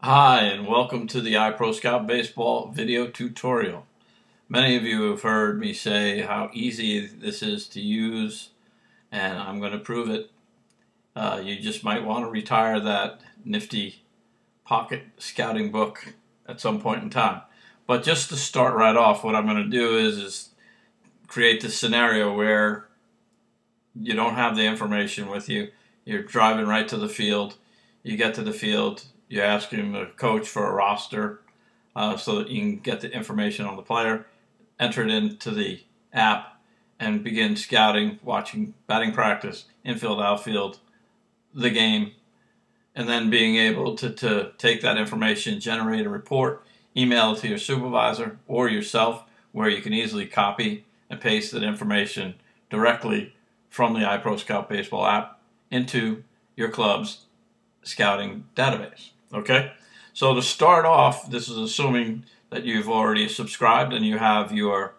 Hi, and welcome to the iProScout baseball video tutorial. Many of you have heard me say how easy this is to use, and I'm going to prove it. You just might want to retire that nifty pocket scouting book at some point in time. But just to start right off, what I'm going to do is create this scenario where you don't have the information with you. You're driving right to the field. You get to the field. You're asking the coach for a roster so that you can get the information on the player, enter it into the app, and begin scouting, watching batting practice, infield, outfield, the game, and then being able to take that information, generate a report, email it to your supervisor or yourself, where you can easily copy and paste that information directly from the iProScout baseball app into your club's scouting database. Okay, so to start off, this is assuming that you've already subscribed and you have your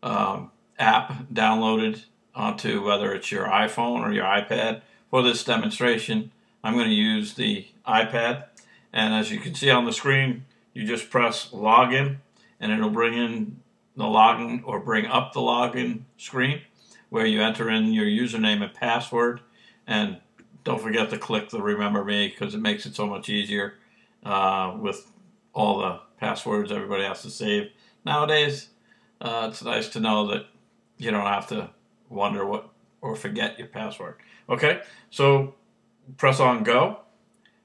app downloaded onto whether it's your iPhone or your iPad. For this demonstration, I'm going to use the iPad, and as you can see on the screen, you just press login and it'll bring in the login or bring up the login screen where you enter in your username and password, and don't forget to click the remember me because it makes it so much easier with all the passwords everybody has to save. Nowadays, it's nice to know that you don't have to wonder what or forget your password. Okay, so press on go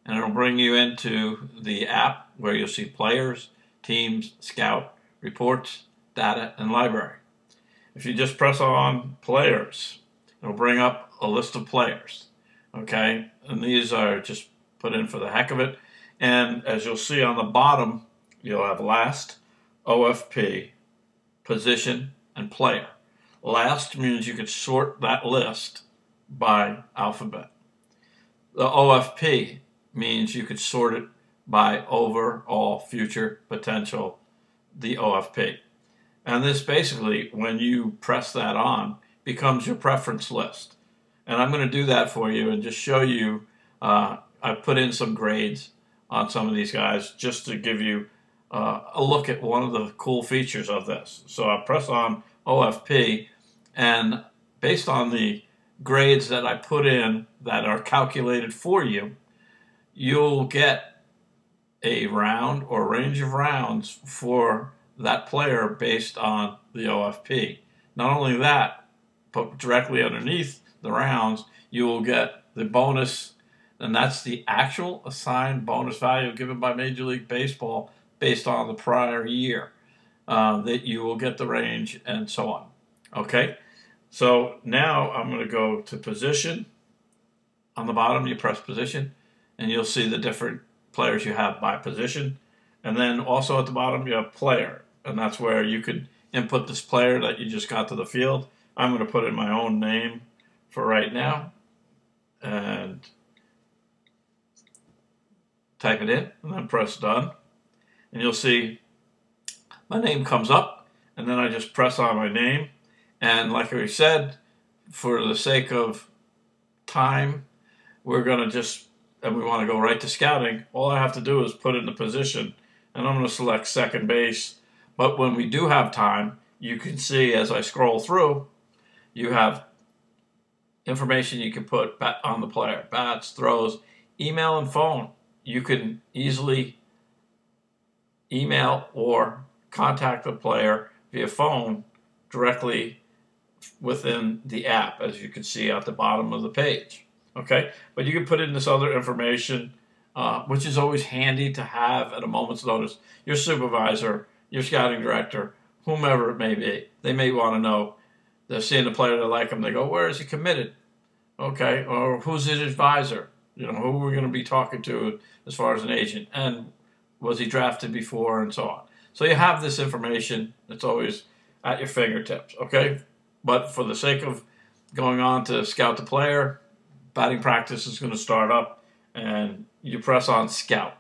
and it'll bring you into the app where you'll see players, teams, scout, reports, data, and library. If you just press on players, it'll bring up a list of players. Okay, and these are just put in for the heck of it. And as you'll see on the bottom, you'll have last, OFP, position, and player. Last means you could sort that list by alphabet. The OFP means you could sort it by overall future potential, the OFP. And this basically, when you press that on, becomes your preference list. And I'm going to do that for you and just show you. I've put in some grades on some of these guys just to give you a look at one of the cool features of this. So I press on OFP, and based on the grades that I put in that are calculated for you, you'll get a round or range of rounds for that player based on the OFP. Not only that, but directly underneath the rounds, you will get the bonus, and that's the actual assigned bonus value given by Major League Baseball based on the prior year, that you will get the range and so on. Okay, so now I'm going to go to position. On the bottom, you press position, and you'll see the different players you have by position. And then also at the bottom, you have player, and that's where you could input this player that you just got to the field. I'm going to put in my own name for right now and type it in and then press done, and you'll see my name comes up, and then I just press on my name, and like we said, for the sake of time, we're going to and we want to go right to scouting. All I have to do is put in the position, and I'm going to select second base. But when we do have time, you can see as I scroll through, you have information you can put on the player: bats, throws, email, and phone. You can easily email or contact the player via phone directly within the app, as you can see at the bottom of the page. Okay, but you can put in this other information, which is always handy to have at a moment's notice. Your supervisor, your scouting director, whomever it may be, they may want to know. They're seeing the player, they like him, they go, where is he committed? Okay, or who's his advisor? You know, who we're going to be talking to as far as an agent, and was he drafted before, and so on. So you have this information. It's always at your fingertips, okay? But for the sake of going on to scout the player, batting practice is going to start up, and you press on scout.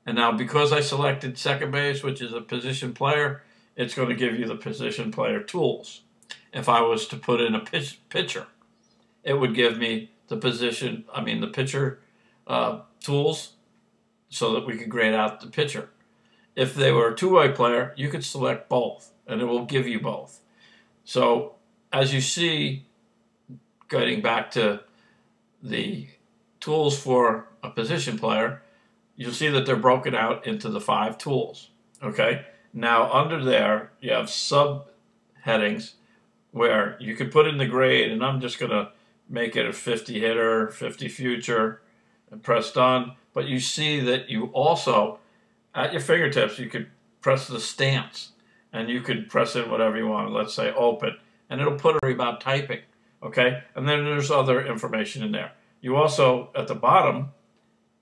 And now because I selected second base, which is a position player, it's going to give you the position player tools. If I was to put in a pitcher, it would give me the pitcher tools. so that we could grade out the pitcher. If they were a two-way player, you could select both, and it will give you both. So as you see, getting back to the tools for a position player, you'll see that they're broken out into the 5 tools. Okay? Now under there, you have subheadings where you could put in the grade, and I'm just going to make it a 50 hitter, 50 future, and press done. But you see that you also, at your fingertips, you could press the stance, and you could press in whatever you want. Let's say open, and it'll put about typing. Okay? And then there's other information in there. You also, at the bottom,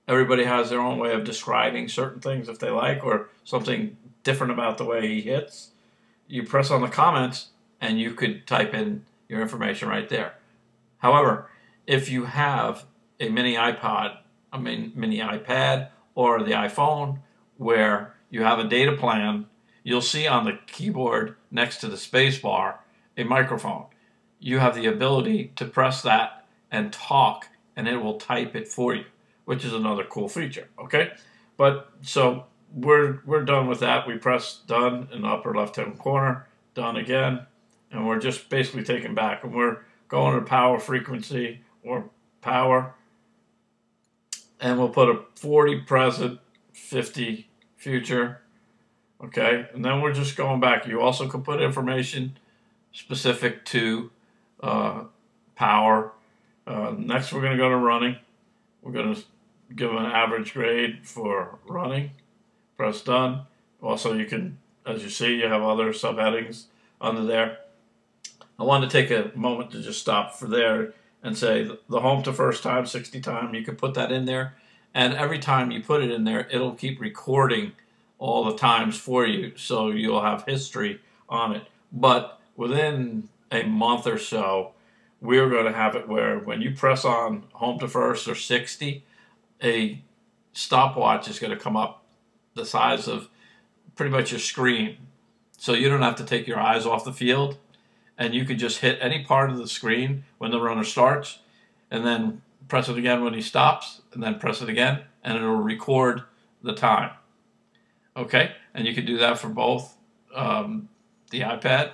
everybody has their own way of describing certain things if they like, or something different about the way he hits. You press on the comments, and you could type in your information right there. However, if you have a mini iPad, or the iPhone, where you have a data plan, you'll see on the keyboard next to the space bar a microphone. You have the ability to press that and talk, and it will type it for you, which is another cool feature. Okay, but so we're done with that. We press done in the upper left-hand corner, done again, and we're just basically taking back, and we're going to power frequency or power, and we'll put a 40 present, 50 future. Okay, and then we're just going back. You also can put information specific to power. Next, we're going to go to running. We're going to give an average grade for running. Press done. Also, you can, as you see, you have other subheadings under there. I want to take a moment to just stop for there and say the home to first time, 60 time. You can put that in there, and every time you put it in there, it'll keep recording all the times for you, so you'll have history on it. But within a month or so, we're going to have it where when you press on home to first or 60, a stopwatch is going to come up the size of pretty much your screen. So you don't have to take your eyes off the field, and you can just hit any part of the screen when the runner starts, and then press it again when he stops, and then press it again, and it'll record the time. Okay, and you can do that for both the iPad.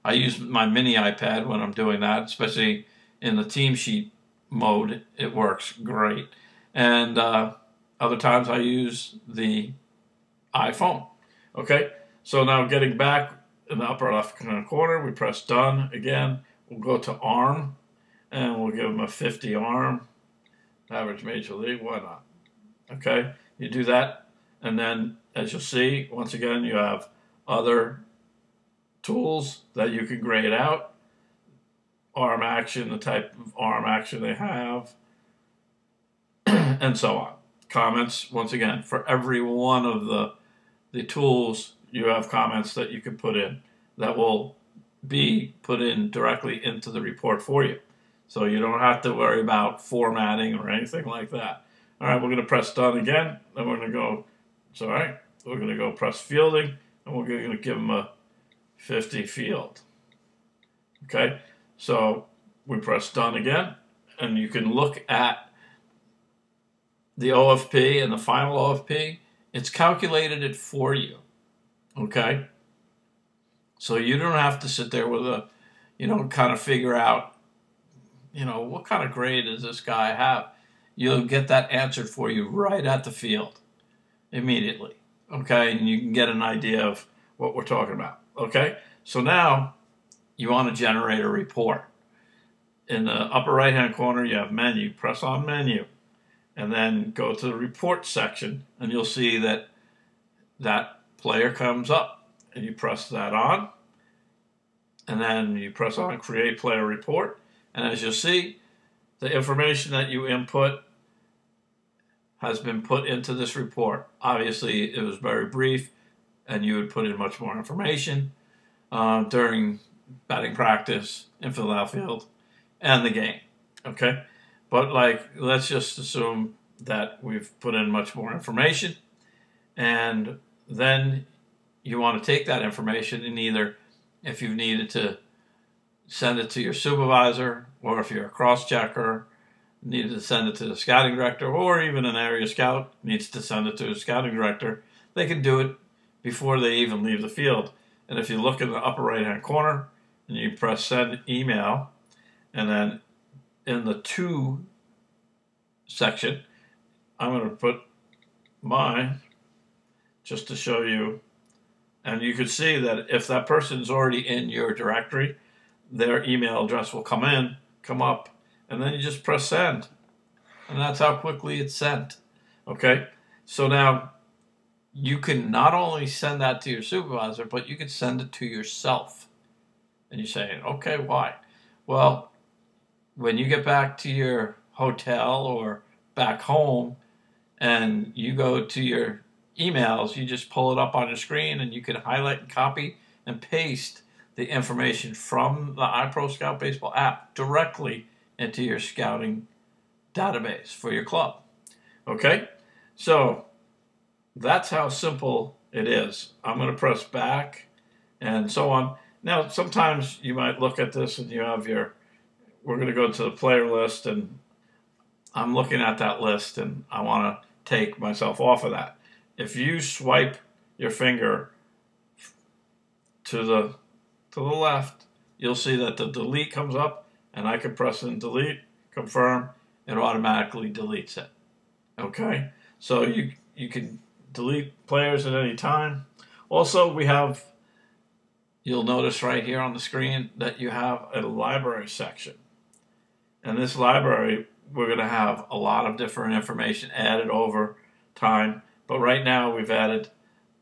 I use my mini iPad when I'm doing that, especially in the team sheet mode. It works great. And other times I use the iPhone. Okay, so now getting back in the upper left corner, we press done again. We'll go to arm, and we'll give him a 50 arm. Average major league, why not? Okay, you do that, and then as you'll see, once again, you have other tools that you can grade out. Arm action, the type of arm action they have, and so on. Comments, once again, for every one of the tools, you have comments that you can put in that will be put in directly into the report for you. So you don't have to worry about formatting or anything like that. All right, we're going to press done again. Then we're going to go, sorry, we're going to go press fielding, and we're going to give them a 50 field. Okay, so we press done again, and you can look at the OFP and the final OFP. It's calculated it for you. Okay, so you don't have to sit there with a, kind of figure out, what kind of grade does this guy have? You'll get that answered for you right at the field immediately. Okay, and you can get an idea of what we're talking about. Okay, so now you want to generate a report. In the upper right hand corner, you have menu. Press on menu, and then go to the report section, and you'll see that that player comes up, and you press that on, and then you press on create player report, and as you'll see, the information that you input has been put into this report. Obviously, it was very brief, and you would put in much more information during batting practice, infield, outfield, and the game. Okay, but let's just assume that we've put in much more information, and then you want to take that information and either, if you've needed to send it to your supervisor, or if you're a cross-checker, needed to send it to the scouting director, or even an area scout needs to send it to a scouting director, they can do it before they even leave the field. And if you look in the upper right-hand corner and you press send email, and then in the to section, I'm going to put mine just to show you. And you can see that if that person is already in your directory, their email address will come up, and then you just press send. And that's how quickly it's sent. Okay? So now you can not only send that to your supervisor, but you can send it to yourself. And you're saying, okay, why? Well, when you get back to your hotel or back home and you go to your emails, you just pull it up on your screen and you can highlight and copy and paste the information from the iProScout Baseball app directly into your scouting database for your club. Okay? So that's how simple it is. I'm going to press back and so on. Now, sometimes you might look at this and you have we're going to go to the player list, and I'm looking at that list and I want to take myself off of that. If you swipe your finger to the left, you'll see that the delete comes up, and I can press and delete, confirm, it automatically deletes it. Okay? So you can delete players at any time. Also, you'll notice right here on the screen that you have a library section. And this library, we're going to have a lot of different information added over time. But right now, we've added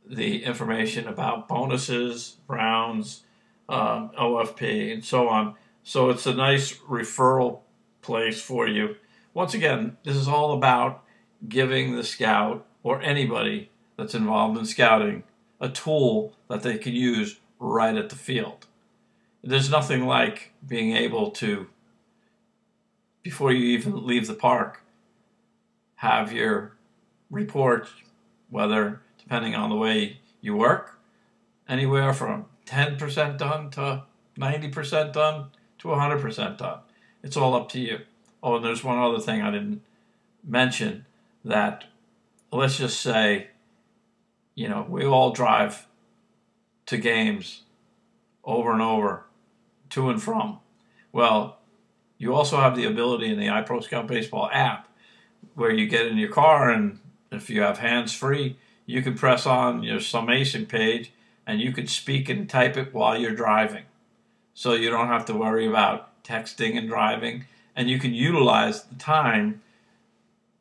the information about bonuses, rounds, OFP, and so on. So it's a nice referral place for you. Once again, this is all about giving the scout or anybody that's involved in scouting a tool that they can use right at the field. There's nothing like being able to, before you even leave the park, have your report, whether, depending on the way you work, anywhere from 10% done to 90% done to 100% done. It's all up to you. Oh, and there's one other thing I didn't mention, that let's just say, we all drive to games over and over, to and from. Well, you also have the ability in the iProScout Baseball app where you get in your car, and if you have hands-free, you can press on your summation page and you can speak and type it while you're driving. So you don't have to worry about texting and driving, and you can utilize the time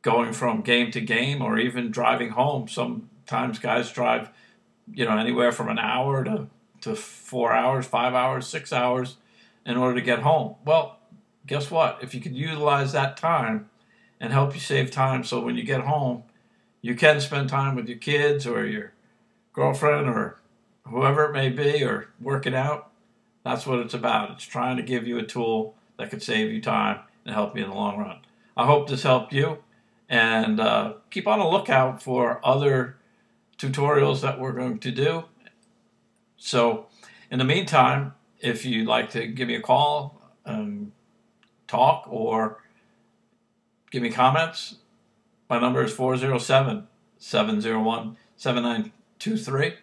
going from game to game or even driving home. Sometimes guys drive, anywhere from an hour to 4 hours, 5 hours, 6 hours in order to get home. Well, guess what? If you can utilize that time and help you save time, so when you get home, you can spend time with your kids or your girlfriend or whoever it may be, or working out. That's what it's about. It's trying to give you a tool that could save you time and help you in the long run. I hope this helped you, and keep on a lookout for other tutorials that we're going to do. So in the meantime, if you'd like to give me a call and talk or give me comments, my number is 407-701-7923,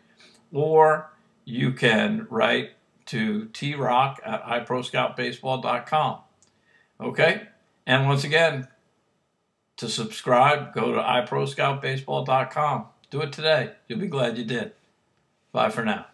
or you can write to trock@iproscoutbaseball.com. Okay? And once again, to subscribe, go to iproscoutbaseball.com. Do it today. You'll be glad you did. Bye for now.